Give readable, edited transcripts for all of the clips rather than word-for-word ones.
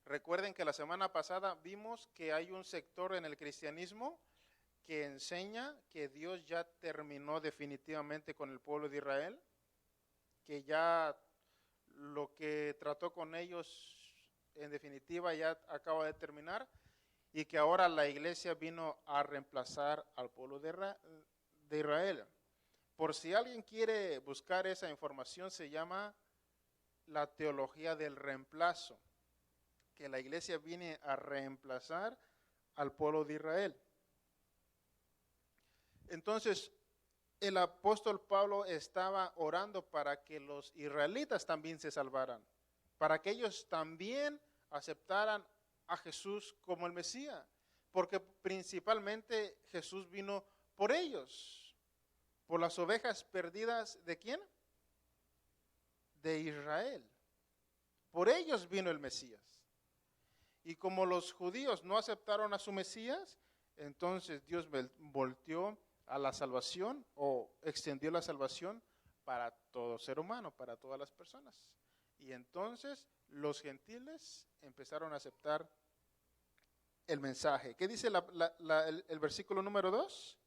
Recuerden que la semana pasada vimos que hay un sector en el cristianismo que enseña que Dios ya terminó definitivamente con el pueblo de Israel, que ya lo que trató con ellos en definitiva ya acaba de terminar y que ahora la iglesia vino a reemplazar al pueblo de Israel. Por si alguien quiere buscar esa información, se llama la teología del reemplazo, que la iglesia viene a reemplazar al pueblo de Israel. Entonces, el apóstol Pablo estaba orando para que los israelitas también se salvaran, para que ellos también aceptaran a Jesús como el Mesías, porque principalmente Jesús vino por ellos, por las ovejas perdidas ¿de quién? De Israel. Por ellos vino el Mesías. Y como los judíos no aceptaron a su Mesías, entonces Dios volteó a la salvación o extendió la salvación para todo ser humano, para todas las personas. Y entonces los gentiles empezaron a aceptar el mensaje. ¿Qué dice el versículo número 2?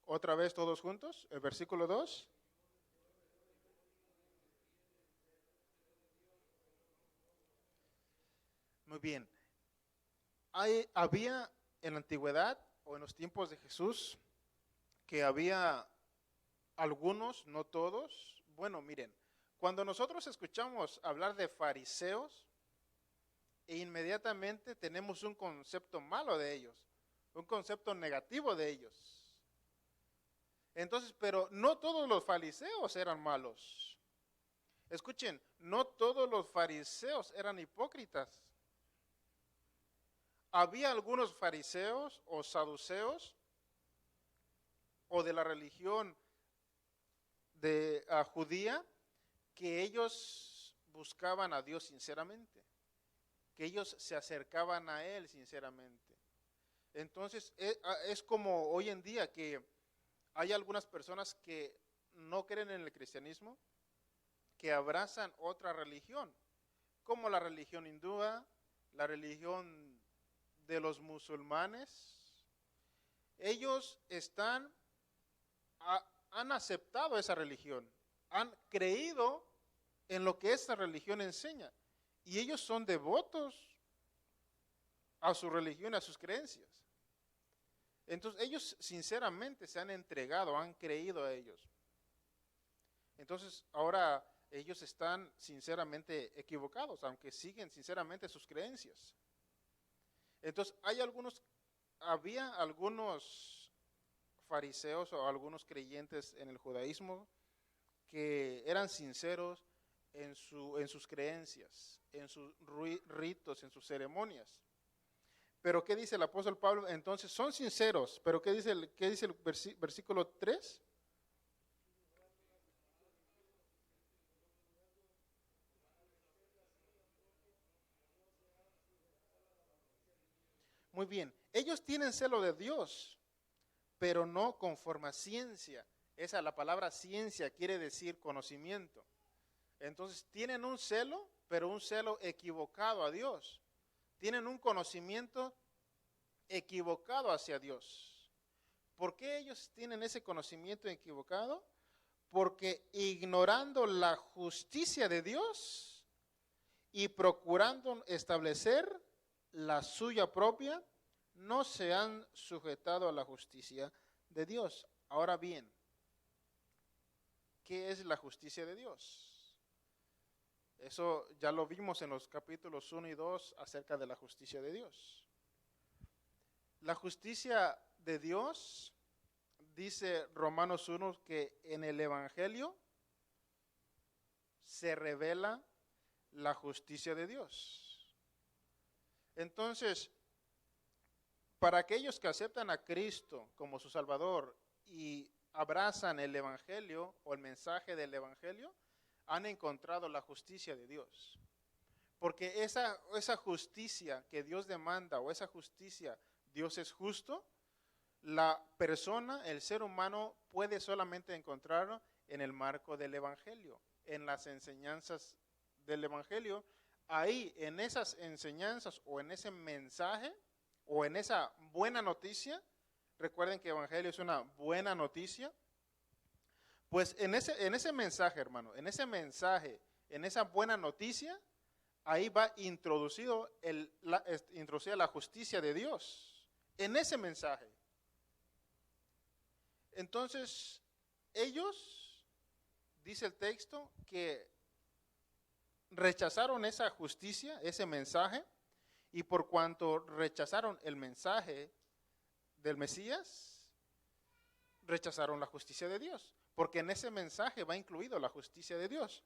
Otra vez todos juntos, el versículo 2. Muy bien. Había en la antigüedad o en los tiempos de Jesús que había algunos, no todos. Bueno, miren, cuando nosotros escuchamos hablar de fariseos, inmediatamente tenemos un concepto malo de ellos, un concepto negativo de ellos. Entonces, pero no todos los fariseos eran malos. Escuchen, no todos los fariseos eran hipócritas. Había algunos fariseos o saduceos o de la religión judía que ellos buscaban a Dios sinceramente, que ellos se acercaban a Él sinceramente. Entonces es como hoy en día que hay algunas personas que no creen en el cristianismo, que abrazan otra religión, como la religión hindúa, la religión de los musulmanes. Ellos han aceptado esa religión, han creído en lo que esa religión enseña y ellos son devotos a su religión, a sus creencias. Entonces ellos sinceramente se han entregado, han creído a ellos. Entonces ahora ellos están sinceramente equivocados, aunque siguen sinceramente sus creencias. Entonces había algunos fariseos o algunos creyentes en el judaísmo que eran sinceros en sus creencias, en sus ritos, en sus ceremonias. Pero ¿qué dice el apóstol Pablo? Entonces son sinceros, pero ¿qué dice el versículo 3? Muy bien, ellos tienen celo de Dios, pero no conforme a ciencia. La palabra ciencia quiere decir conocimiento. Entonces tienen un celo, pero un celo equivocado a Dios. Tienen un conocimiento equivocado hacia Dios. ¿Por qué ellos tienen ese conocimiento equivocado? Porque ignorando la justicia de Dios y procurando establecer la suya propia, no se han sujetado a la justicia de Dios. Ahora bien, ¿qué es la justicia de Dios? Eso ya lo vimos en los capítulos 1 y 2 acerca de la justicia de Dios. La justicia de Dios, dice Romanos 1, que en el Evangelio se revela la justicia de Dios. Entonces, para aquellos que aceptan a Cristo como su Salvador y abrazan el Evangelio o el mensaje del Evangelio, han encontrado la justicia de Dios. Porque esa justicia que Dios demanda o esa justicia, Dios es justo, la persona, el ser humano, puede solamente encontrarlo en el marco del Evangelio, en las enseñanzas del Evangelio. Ahí, en esas enseñanzas o en ese mensaje o en esa buena noticia, recuerden que Evangelio es una buena noticia, pues en ese mensaje, hermano, en ese mensaje, en esa buena noticia, ahí va introducida la justicia de Dios, en ese mensaje. Entonces, ellos, dice el texto, que rechazaron esa justicia, ese mensaje, y por cuanto rechazaron el mensaje del Mesías, rechazaron la justicia de Dios, porque en ese mensaje va incluido la justicia de Dios.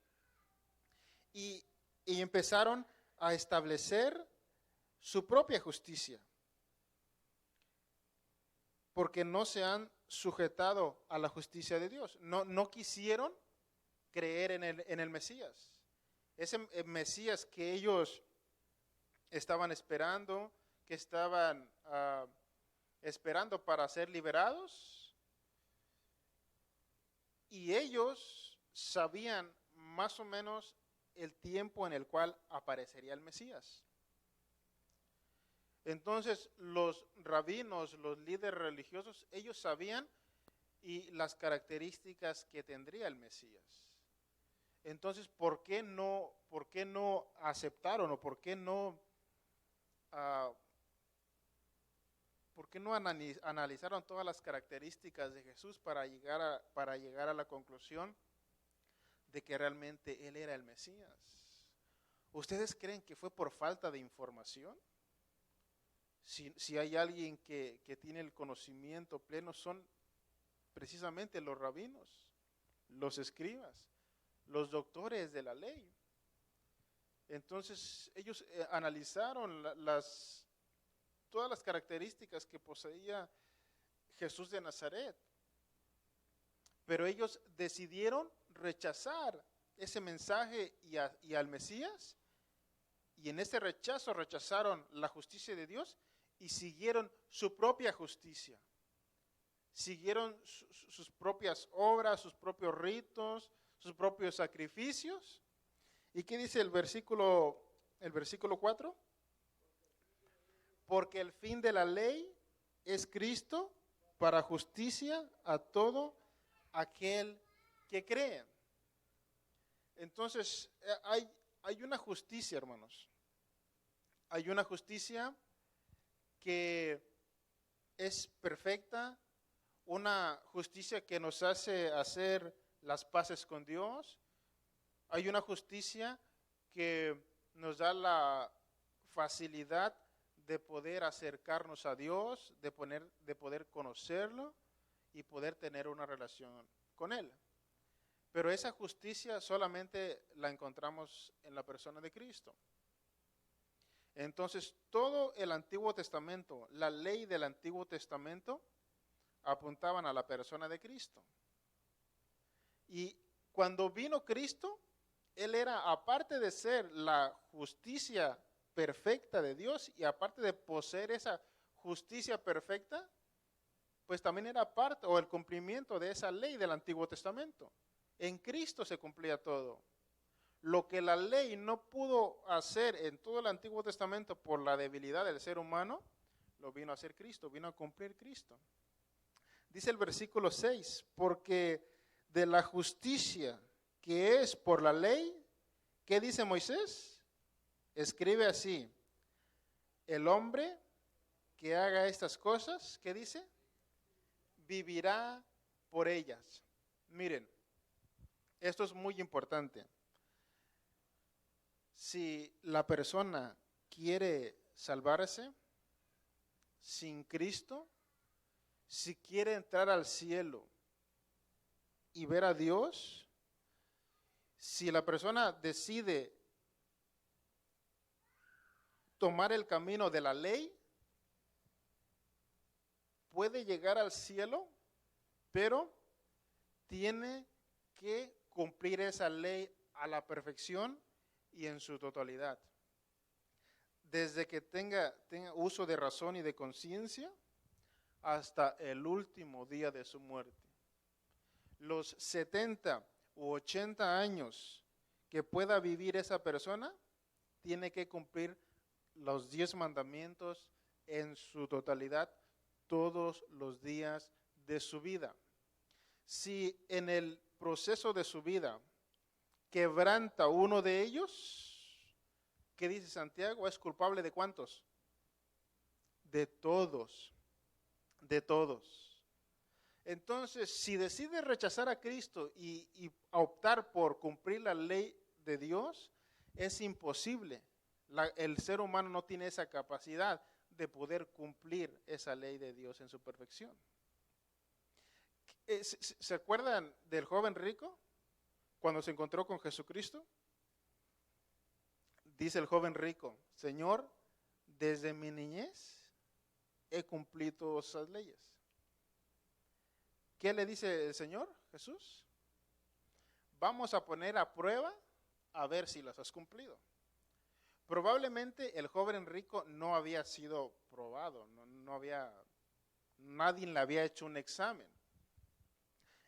Y empezaron a establecer su propia justicia, porque no se han sujetado a la justicia de Dios. No quisieron creer en el Mesías. Ese Mesías que ellos estaban esperando, que estaban esperando para ser liberados, y ellos sabían más o menos el tiempo en el cual aparecería el Mesías. Entonces los rabinos, los líderes religiosos, ellos sabían y las características que tendría el Mesías. Entonces, ¿por qué no aceptaron o por qué no analizaron todas las características de Jesús para llegar a la conclusión de que realmente Él era el Mesías? ¿Ustedes creen que fue por falta de información? Si hay alguien que tiene el conocimiento pleno, son precisamente los rabinos, los escribas, los doctores de la ley. Entonces ellos analizaron todas las características que poseía Jesús de Nazaret, pero ellos decidieron rechazar ese mensaje y al Mesías, y en ese rechazo rechazaron la justicia de Dios y siguieron su propia justicia, siguieron sus propias obras, sus propios ritos, sus propios sacrificios. ¿Y qué dice el versículo 4? Porque el fin de la ley es Cristo para justicia a todo aquel que cree. Entonces, hay una justicia, hermanos. Hay una justicia que es perfecta, una justicia que nos hace hacer las paces con Dios. Hay una justicia que nos da la facilidad de poder acercarnos a Dios, de poder conocerlo y poder tener una relación con Él. Pero esa justicia solamente la encontramos en la persona de Cristo. Entonces, todo el Antiguo Testamento, la ley del Antiguo Testamento, apuntaban a la persona de Cristo. Y cuando vino Cristo, Él era, aparte de ser la justicia perfecta de Dios y aparte de poseer esa justicia perfecta, pues también era parte o el cumplimiento de esa ley del Antiguo Testamento. En Cristo se cumplía todo. Lo que la ley no pudo hacer en todo el Antiguo Testamento por la debilidad del ser humano, lo vino a hacer Cristo, vino a cumplir Cristo. Dice el versículo 6, porque de la justicia que es por la ley, ¿qué dice Moisés? Escribe así: el hombre que haga estas cosas, ¿qué dice? Vivirá por ellas. Miren, esto es muy importante. Si la persona quiere salvarse sin Cristo, si quiere entrar al cielo y ver a Dios, si la persona decide tomar el camino de la ley, puede llegar al cielo, pero tiene que cumplir esa ley a la perfección y en su totalidad. Desde que tenga uso de razón y de conciencia, hasta el último día de su muerte. Los 70 u 80 años que pueda vivir esa persona, tiene que cumplir los 10 mandamientos en su totalidad todos los días de su vida. Si en el proceso de su vida quebranta uno de ellos, ¿qué dice Santiago? ¿Es culpable de cuántos? De todos, de todos. Entonces, si decide rechazar a Cristo y optar por cumplir la ley de Dios, es imposible. El ser humano no tiene esa capacidad de poder cumplir esa ley de Dios en su perfección. ¿Se acuerdan del joven rico cuando se encontró con Jesucristo? Dice el joven rico: Señor, desde mi niñez he cumplido esas leyes. ¿Qué le dice el Señor Jesús? Vamos a poner a prueba a ver si las has cumplido. Probablemente el joven rico no había sido probado, nadie le había hecho un examen.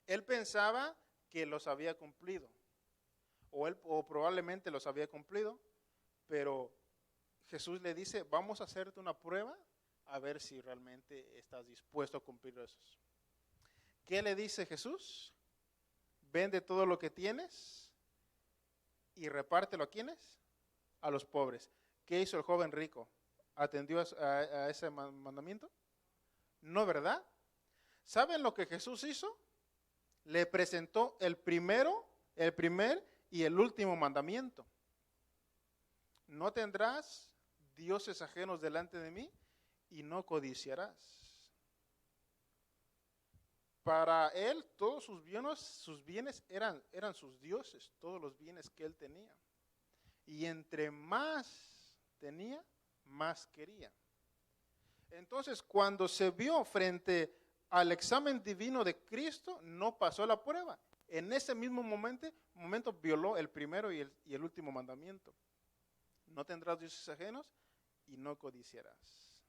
Él pensaba que los había cumplido, o probablemente los había cumplido, pero Jesús le dice: vamos a hacerte una prueba a ver si realmente estás dispuesto a cumplir esos. ¿Qué le dice Jesús? Vende todo lo que tienes y repártelo ¿a quiénes? A los pobres. ¿Qué hizo el joven rico? ¿Atendió a ese mandamiento? No, ¿verdad? ¿Saben lo que Jesús hizo? Le presentó el primer y el último mandamiento. No tendrás dioses ajenos delante de mí y no codiciarás. Para él todos sus bienes eran sus dioses, todos los bienes que él tenía. Y entre más tenía, más quería. Entonces, cuando se vio frente al examen divino de Cristo, no pasó la prueba. En ese mismo momento violó el primero y el último mandamiento. No tendrás dioses ajenos y no codiciarás.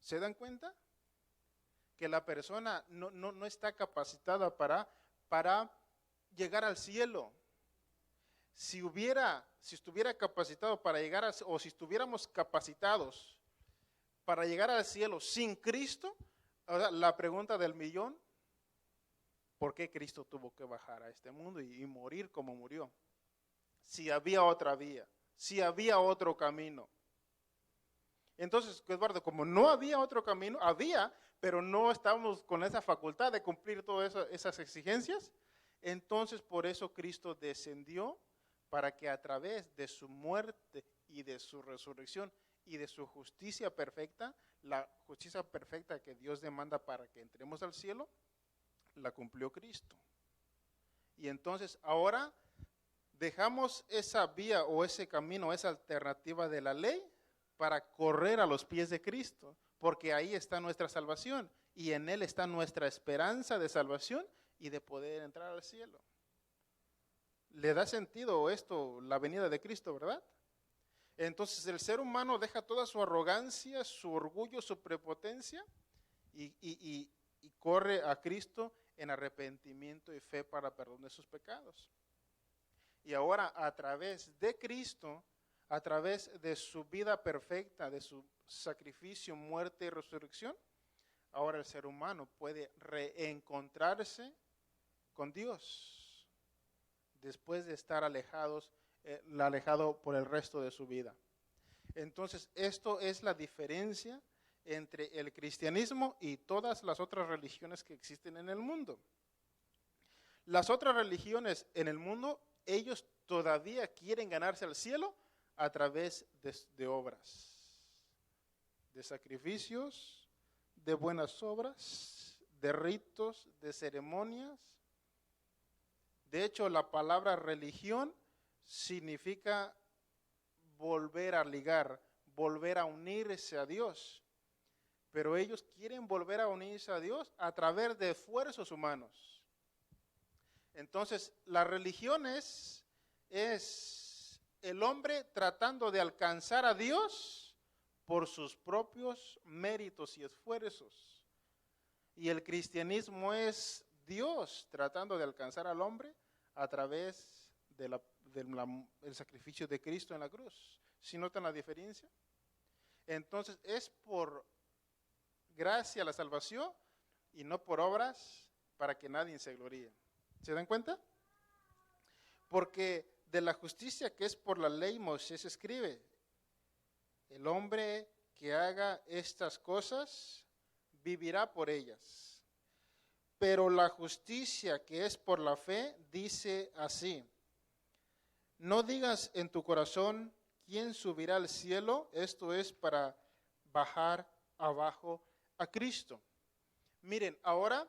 ¿Se dan cuenta? Que la persona no está capacitada para llegar al cielo. Si estuviera capacitado para llegar o si estuviéramos capacitados para llegar al cielo sin Cristo, ahora la pregunta del millón: ¿por qué Cristo tuvo que bajar a este mundo y morir como murió? Si había otra vía, si había otro camino. Entonces, Eduardo, como no había otro camino, pero no estábamos con esa facultad de cumplir todas esas exigencias, entonces por eso Cristo descendió, para que a través de su muerte y de su resurrección y de su justicia perfecta, la justicia perfecta que Dios demanda para que entremos al cielo, la cumplió Cristo. Y entonces ahora dejamos esa vía o ese camino, esa alternativa de la ley, para correr a los pies de Cristo, porque ahí está nuestra salvación y en Él está nuestra esperanza de salvación y de poder entrar al cielo. ¿Le da sentido esto, la venida de Cristo, verdad? Entonces el ser humano deja toda su arrogancia, su orgullo, su prepotencia y corre a Cristo en arrepentimiento y fe para perdón de sus pecados. Y ahora a través de Cristo, a través de su vida perfecta, de su sacrificio, muerte y resurrección, ahora el ser humano puede reencontrarse con Dios después de estar alejado por el resto de su vida. Entonces, esto es la diferencia entre el cristianismo y todas las otras religiones que existen en el mundo. Las otras religiones en el mundo, ellos todavía quieren ganarse al cielo a través de obras, de sacrificios, de buenas obras, de ritos, de ceremonias. De hecho, la palabra religión significa volver a ligar, volver a unirse a Dios. Pero ellos quieren volver a unirse a Dios a través de esfuerzos humanos. Entonces, la religión es el hombre tratando de alcanzar a Dios por sus propios méritos y esfuerzos. Y el cristianismo es Dios tratando de alcanzar al hombre a través del sacrificio de Cristo en la cruz. ¿Sí notan la diferencia? Entonces es por gracia la salvación y no por obras para que nadie se gloríe. ¿Se dan cuenta? Porque de la justicia que es por la ley, Moisés escribe: el hombre que haga estas cosas vivirá por ellas. Pero la justicia que es por la fe dice así: no digas en tu corazón, ¿quién subirá al cielo? Esto es para bajar abajo a Cristo. Miren, ahora,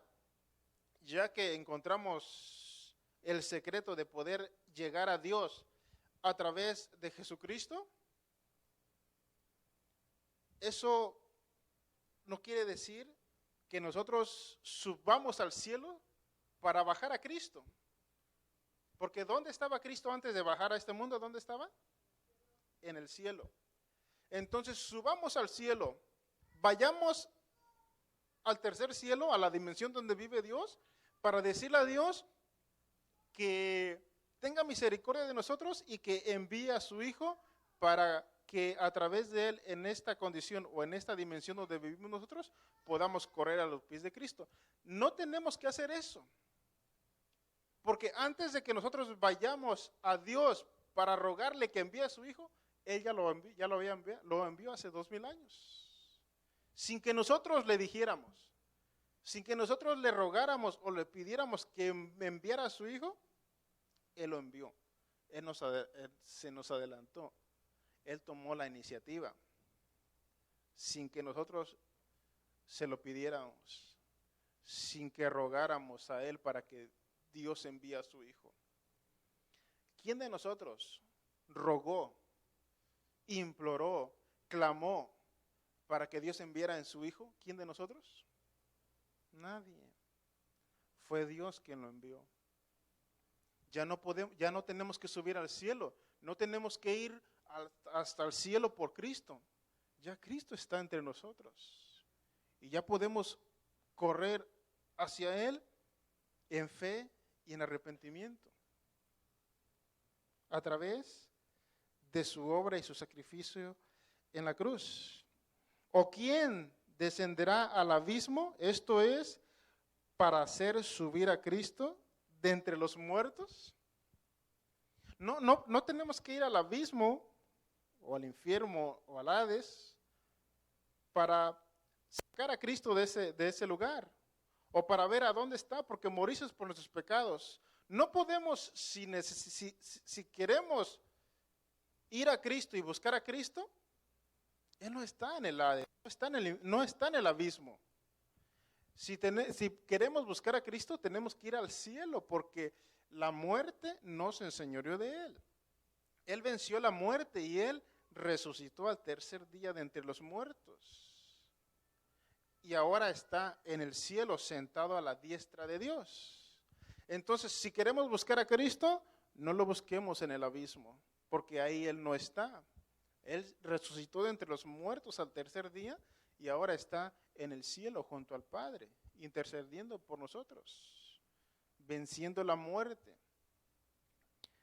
ya que encontramos el secreto de poder llegar a Dios a través de Jesucristo, eso no quiere decir que nosotros subamos al cielo para bajar a Cristo. Porque ¿dónde estaba Cristo antes de bajar a este mundo? ¿Dónde estaba? En el cielo. Entonces subamos al cielo, vayamos al tercer cielo, a la dimensión donde vive Dios, para decirle a Dios que tenga misericordia de nosotros y que envíe a su Hijo para que a través de Él, en esta condición o en esta dimensión donde vivimos nosotros, podamos correr a los pies de Cristo. No tenemos que hacer eso, porque antes de que nosotros vayamos a Dios para rogarle que envíe a su Hijo, Él ya lo envió hace 2000 años, sin que nosotros le dijéramos, sin que nosotros le rogáramos o le pidiéramos que enviara a su Hijo. Él lo envió. Él se nos adelantó. Él tomó la iniciativa sin que nosotros se lo pidiéramos, sin que rogáramos a Él para que Dios envíe a su Hijo. ¿Quién de nosotros rogó, imploró, clamó para que Dios enviara en su Hijo? ¿Quién de nosotros? Nadie. Fue Dios quien lo envió. Ya no tenemos que subir al cielo, no tenemos que ir hasta el cielo por Cristo. Ya Cristo está entre nosotros y ya podemos correr hacia Él en fe y en arrepentimiento a través de su obra y su sacrificio en la cruz. ¿O quién descenderá al abismo? Esto es, para hacer subir a Cristo de entre los muertos. No tenemos que ir al abismo o al infierno o al Hades para sacar a Cristo de ese lugar o para ver a dónde está, porque moriste por nuestros pecados. No podemos, si queremos ir a Cristo y buscar a Cristo, Él no está en el Hades, no está en el abismo. Si queremos buscar a Cristo, tenemos que ir al cielo, porque la muerte no se enseñoreó de Él. Él venció la muerte y Él resucitó al tercer día de entre los muertos. Y ahora está en el cielo sentado a la diestra de Dios. Entonces, si queremos buscar a Cristo, no lo busquemos en el abismo, porque ahí Él no está. Él resucitó de entre los muertos al tercer día y ahora está en el cielo junto al Padre, intercediendo por nosotros, venciendo la muerte.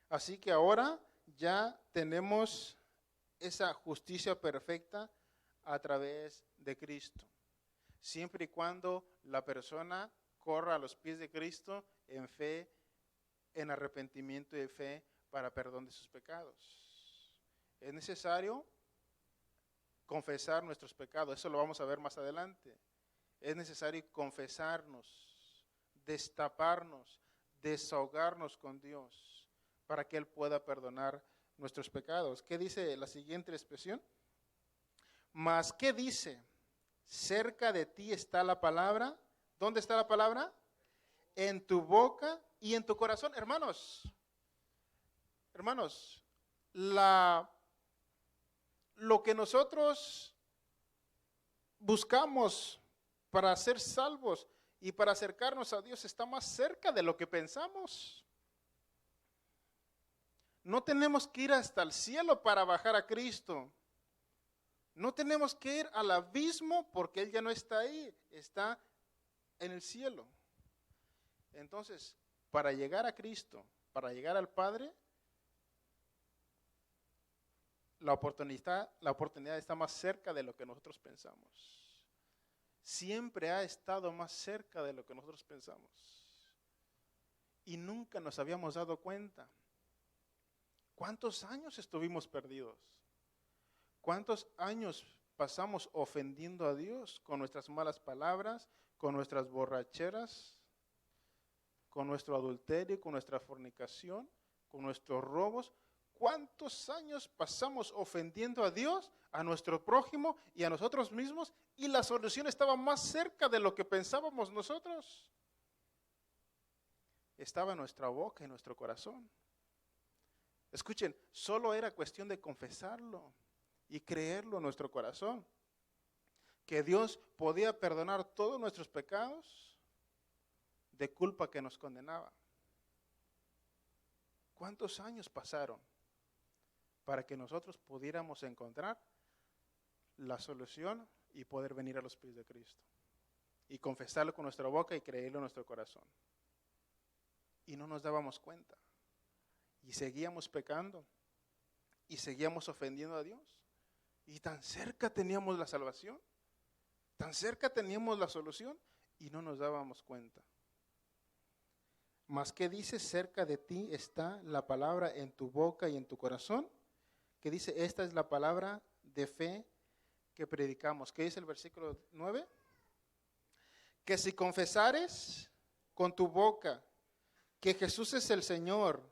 Así que ahora ya tenemos esa justicia perfecta a través de Cristo, siempre y cuando la persona corra a los pies de Cristo en fe, en arrepentimiento y fe para perdón de sus pecados. Es necesario confesar nuestros pecados, eso lo vamos a ver más adelante. Es necesario confesarnos, destaparnos, desahogarnos con Dios para que Él pueda perdonar nuestros pecados. ¿Qué dice la siguiente expresión? Mas, ¿qué dice? Cerca de ti está la palabra. ¿Dónde está la palabra? En tu boca y en tu corazón. Hermanos, lo que nosotros buscamos para ser salvos y para acercarnos a Dios está más cerca de lo que pensamos. No tenemos que ir hasta el cielo para bajar a Cristo. No tenemos que ir al abismo porque Él ya no está ahí, está en el cielo. Entonces, para llegar a Cristo, para llegar al Padre, la oportunidad está más cerca de lo que nosotros pensamos. Siempre ha estado más cerca de lo que nosotros pensamos. Y nunca nos habíamos dado cuenta. ¿Cuántos años estuvimos perdidos? ¿Cuántos años pasamos ofendiendo a Dios con nuestras malas palabras, con nuestras borracheras, con nuestro adulterio, con nuestra fornicación, con nuestros robos? ¿Cuántos años pasamos ofendiendo a Dios, a nuestro prójimo y a nosotros mismos? Y la solución estaba más cerca de lo que pensábamos nosotros. Estaba en nuestra boca y en nuestro corazón. Escuchen, solo era cuestión de confesarlo y creerlo en nuestro corazón. Que Dios podía perdonar todos nuestros pecados de culpa que nos condenaba. ¿Cuántos años pasaron para que nosotros pudiéramos encontrar la solución y poder venir a los pies de Cristo? Y confesarlo con nuestra boca y creerlo en nuestro corazón. Y no nos dábamos cuenta. Y seguíamos pecando. Y seguíamos ofendiendo a Dios. Y tan cerca teníamos la salvación. Tan cerca teníamos la solución. Y no nos dábamos cuenta. Mas ¿qué dice? Cerca de ti está la palabra en tu boca y en tu corazón. Que dice, esta es la palabra de fe que predicamos. ¿Qué dice el versículo 9? Que si confesares con tu boca que Jesús es el Señor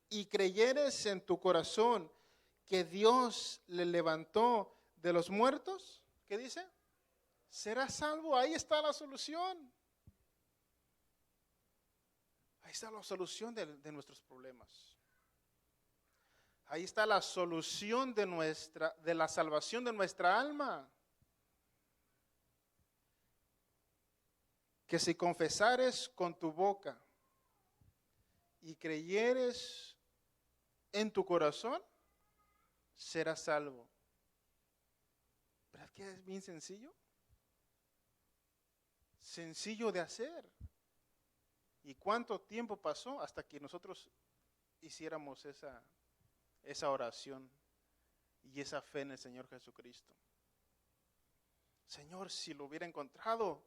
y creyeres en tu corazón que Dios le levantó de los muertos, ¿qué dice? Serás salvo. Ahí está la solución. Ahí está la solución de nuestros problemas. Ahí está la solución de la salvación de nuestra alma. Que si confesares con tu boca y creyeres en tu corazón, serás salvo. ¿Verdad que es bien sencillo? Sencillo de hacer. ¿Y cuánto tiempo pasó hasta que nosotros hiciéramos esa oración y esa fe en el Señor Jesucristo? Señor, si lo hubiera encontrado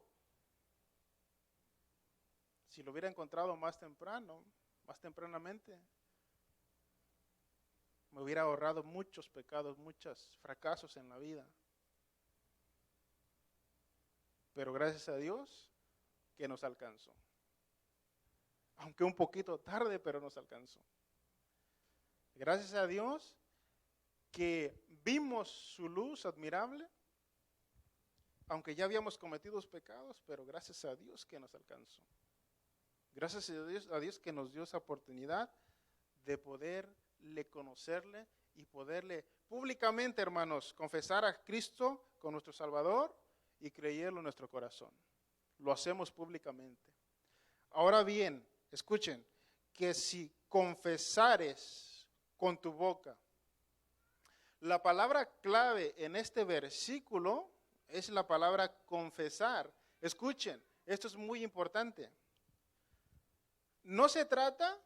más temprano, más tempranamente, me hubiera ahorrado muchos pecados, muchos fracasos en la vida. Pero gracias a Dios que nos alcanzó. Aunque un poquito tarde, pero nos alcanzó. Gracias a Dios que vimos su luz admirable, aunque ya habíamos cometido pecados, pero gracias a Dios que nos alcanzó. Gracias a Dios que nos dio esa oportunidad de poderle conocerle y poderle públicamente, hermanos, confesar a Cristo como nuestro Salvador y creerlo en nuestro corazón. Lo hacemos públicamente. Ahora bien, escuchen, que si confesares con tu boca, la palabra clave en este versículo es la palabra confesar. Escuchen, esto es muy importante. No se trata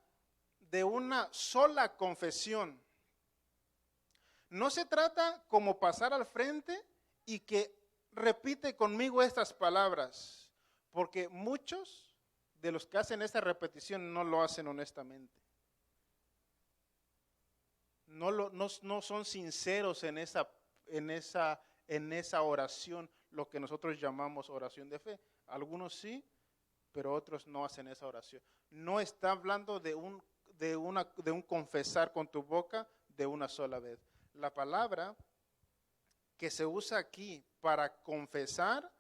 de una sola confesión. No se trata como pasar al frente y que repite conmigo estas palabras, porque muchos de los que hacen esta repetición no lo hacen honestamente. No son sinceros en esa oración, lo que nosotros llamamos oración de fe. Algunos sí, pero otros no hacen esa oración. No está hablando de un confesar con tu boca de una sola vez. La palabra que se usa aquí para confesar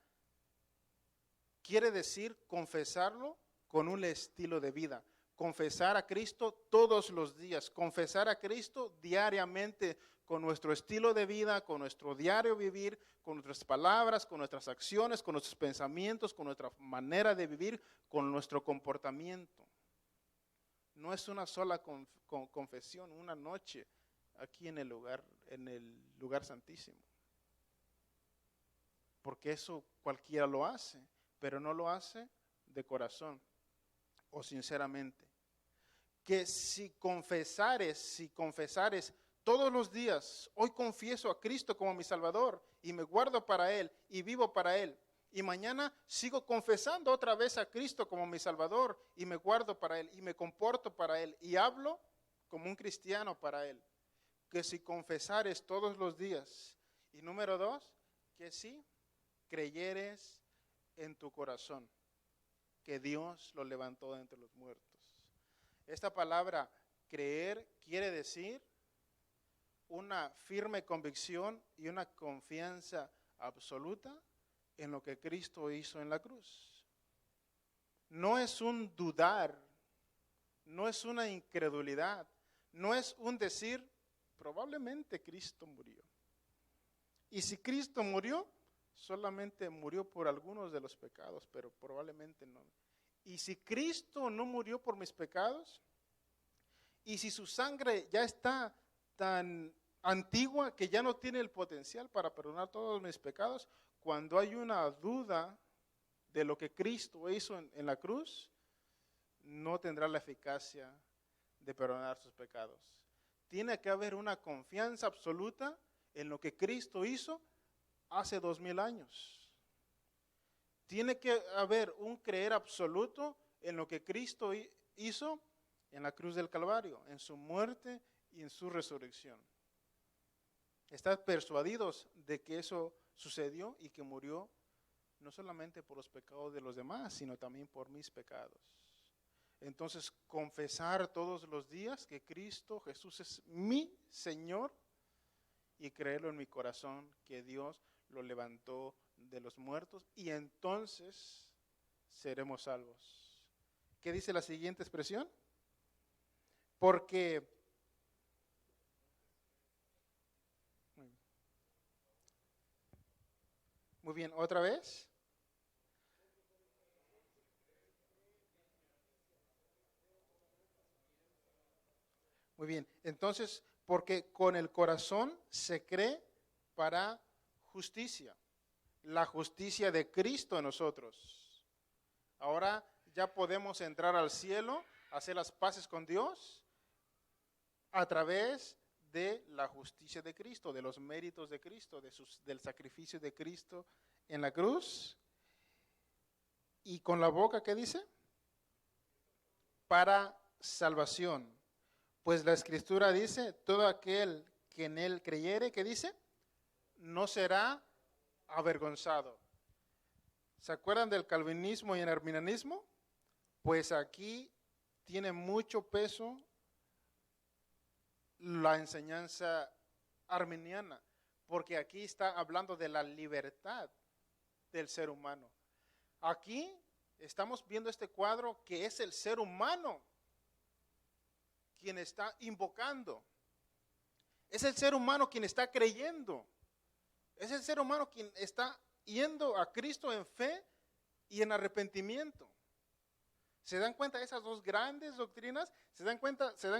quiere decir confesarlo con un estilo de vida. Confesar a Cristo todos los días, confesar a Cristo diariamente con nuestro estilo de vida, con nuestro diario vivir, con nuestras palabras, con nuestras acciones, con nuestros pensamientos, con nuestra manera de vivir, con nuestro comportamiento. No es una sola confesión, una noche aquí en el lugar santísimo. Porque eso cualquiera lo hace. pero no lo hace de corazón o sinceramente. Que si confesares todos los días, hoy confieso a Cristo como mi Salvador y me guardo para Él y vivo para Él. Y mañana sigo confesando otra vez a Cristo como mi Salvador y me guardo para Él y me comporto para Él y hablo como un cristiano para Él. Que si confesares todos los días. Y número 2, que si creyeres en tu corazón que Dios lo levantó de entre los muertos. Esta palabra creer quiere decir una firme convicción y una confianza absoluta en lo que Cristo hizo en la cruz. No es un dudar, no es una incredulidad, no es un decir, probablemente Cristo murió. Y si Cristo murió, solamente murió por algunos de los pecados, pero probablemente no. Y si Cristo no murió por mis pecados, y si su sangre ya está tan antigua que ya no tiene el potencial para perdonar todos mis pecados, cuando hay una duda de lo que Cristo hizo en la cruz, no tendrá la eficacia de perdonar sus pecados. Tiene que haber una confianza absoluta en lo que Cristo hizo hace 2000 años. Tiene que haber un creer absoluto en lo que Cristo hizo en la cruz del Calvario, en su muerte y en su resurrección. Estar persuadidos de que eso sucedió y que murió no solamente por los pecados de los demás, sino también por mis pecados. Entonces, confesar todos los días que Cristo Jesús es mi Señor y creerlo en mi corazón que Dios lo levantó de los muertos y entonces seremos salvos. ¿Qué dice la siguiente expresión? Porque muy bien, otra vez. Muy bien, entonces, porque con el corazón se cree para justicia, la justicia de Cristo en nosotros. Ahora ya podemos entrar al cielo, hacer las paces con Dios a través de la justicia de Cristo, de los méritos de Cristo, del sacrificio de Cristo en la cruz. Y con la boca, ¿qué dice? Para salvación. Pues la Escritura dice, todo aquel que en Él creyere, ¿qué dice? No será avergonzado. ¿Se acuerdan del calvinismo y el arminianismo? Pues aquí tiene mucho peso la enseñanza arminiana, porque aquí está hablando de la libertad del ser humano. Aquí estamos viendo este cuadro que es el ser humano quien está invocando. Es el ser humano quien está creyendo. Es el ser humano quien está yendo a Cristo en fe y en arrepentimiento. ¿Se dan cuenta de esas dos grandes doctrinas? ¿Se dan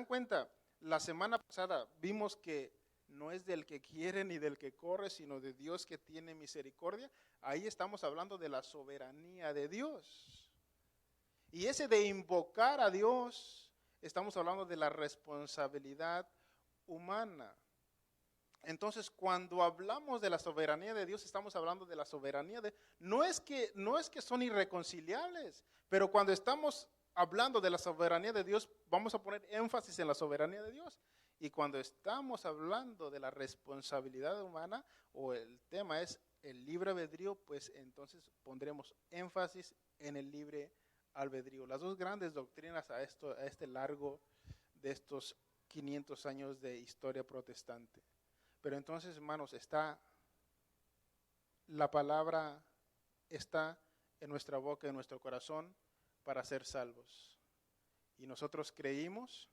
cuenta? La semana pasada vimos que no es del que quiere ni del que corre, sino de Dios que tiene misericordia. Ahí estamos hablando de la soberanía de Dios. Y ese de invocar a Dios, estamos hablando de la responsabilidad humana. Entonces, cuando hablamos de la soberanía de Dios, estamos hablando de la soberanía de... No es que son irreconciliables, pero cuando estamos hablando de la soberanía de Dios, vamos a poner énfasis en la soberanía de Dios. Y cuando estamos hablando de la responsabilidad humana, o el tema es el libre albedrío, pues entonces pondremos énfasis en el libre albedrío. Las dos grandes doctrinas a este largo de estos 500 años de historia protestante. Pero entonces, hermanos, la palabra está en nuestra boca, en nuestro corazón, para ser salvos. Y nosotros creímos,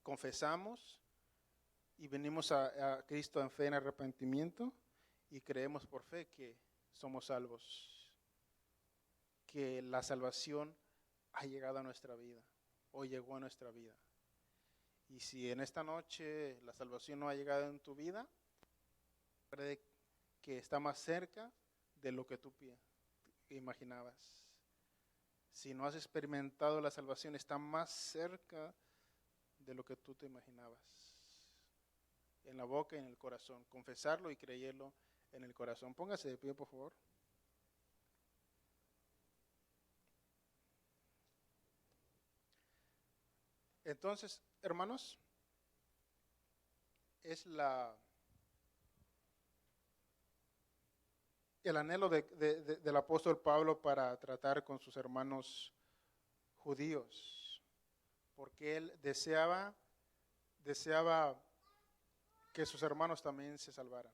confesamos y venimos a Cristo en fe, en arrepentimiento, y creemos por fe que somos salvos, que la salvación ha llegado a nuestra vida, o llegó a nuestra vida. Y si en esta noche la salvación no ha llegado en tu vida, cree que está más cerca de lo que tú piensas, imaginabas. Si no has experimentado la salvación, está más cerca de lo que tú te imaginabas. En la boca y en el corazón. Confesarlo y creerlo en el corazón. Póngase de pie, por favor. Entonces, hermanos, es el anhelo del apóstol Pablo para tratar con sus hermanos judíos, porque él deseaba que sus hermanos también se salvaran.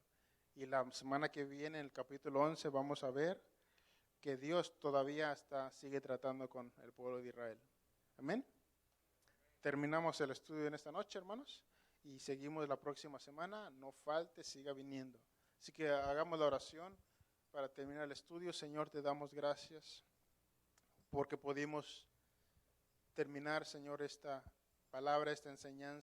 Y la semana que viene, en el capítulo 11, vamos a ver que Dios todavía sigue tratando con el pueblo de Israel. Amén. Terminamos el estudio en esta noche, hermanos, y seguimos la próxima semana. No falte, siga viniendo. Así que hagamos la oración para terminar el estudio. Señor, te damos gracias porque pudimos terminar, Señor, esta palabra, esta enseñanza.